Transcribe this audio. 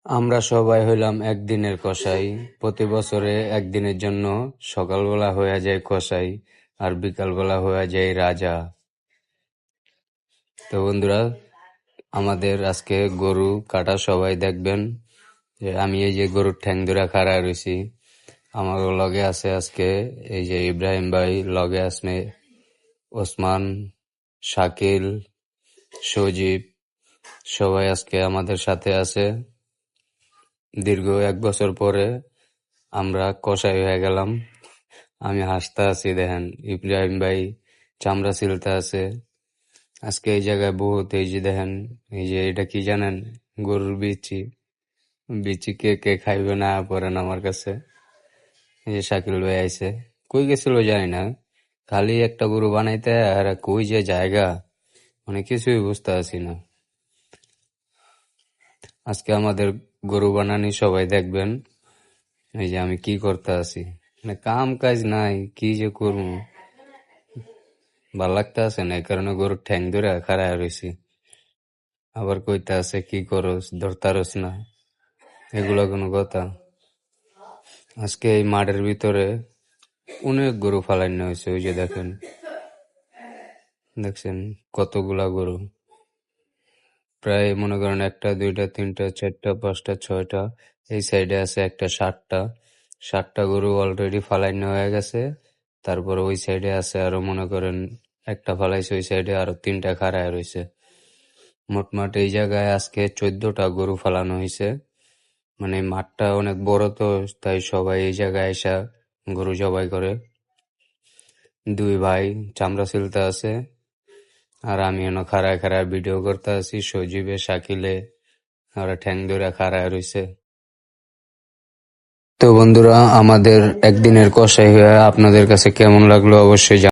আমরা সবাই হইলাম একদিনের কসাই। প্রতি বছরে একদিনের জন্য সকালবেলা হয়ে যায় কসাই, আর বিকালবেলা হয়ে যায় রাজা। তো বন্ধুরা, আমাদের আজকে গরু কাটা সবাই দেখবেন যে আমি এই যে গরুর ঠ্যাং ধরে খাড়া রয়েছি। আমার লগে আছে আজকে এই যে ইব্রাহিম ভাই, লগে আছে ওসমান, শাকিল, সজীব, সবাই আজকে আমাদের সাথে আছে। দীর্ঘ 1 বছর পরে আমরা কসাই হয়ে গেলাম। আমি হাসতে আছি, দেখেন ইব্রাহিম ভাই চামড়া ছিলতে আছে। আজকে এই জায়গায় বহুত, এই যে দেখেন, এই যে এটা কি জানেন, গরুর বিচি। বিচি কে কে খাইবে না পড়েন আমার কাছে। এই যে শাকিল ভাই আইছে, কই গেছিল জানি না, খালি একটা গরু বানাইতে আর কই যে জায়গা, মানে কিছুই বুঝতে আছি না। আজকে আমাদের গরু বানানি সবাই দেখবেন। এই যে আমি কি করতে আছি, মানে কাম কাজ নাই, কি যে করবো ভাল লাগতে আছে না, এই কারণে গরুর ঠ্যাং ধরে খাড়ায় রয়েছি। আবার কইতে আছে কি করস, ধরতারস না, এগুলা কোনো কথা? আজকে এই মাঠের ভিতরে অনেক গরু ফালাইনো হয়েছে। ওই যে দেখেন, দেখছেন কতগুলা গরু, প্রায় মনে করেন 1টা 2টা 3টা 4টা 5টা 6টা, এই সাইডে আছে একটা 7টা গরু অলরেডি ফালাইনো হয়ে গেছে। তারপর ওই সাইডে আছে আরো মনে করেন একটা ফালাইছে, ওই সাইডে আরো 3টা খাড়ায় রয়েছে। মোটমাট এই জায়গায় আজকে 14টা গরু ফালানো হয়েছে। মানে মাঠটা অনেক বড়, তো তাই সবাই এই জায়গায় এসে গরু জবাই করে। 2 ভাই চামড়া ছিলতে আছে, আর আমি এনে খাড়ায় খাড়ায় ভিডিও করতে আছি। সজীবে শাকিলে ওরা ঠ্যাং ধরে খাড়ায় রয়েছে। তো বন্ধুরা, আমাদের একদিনের কসাই হয়ে আপনাদের কাছে কেমন লাগলো অবশ্যই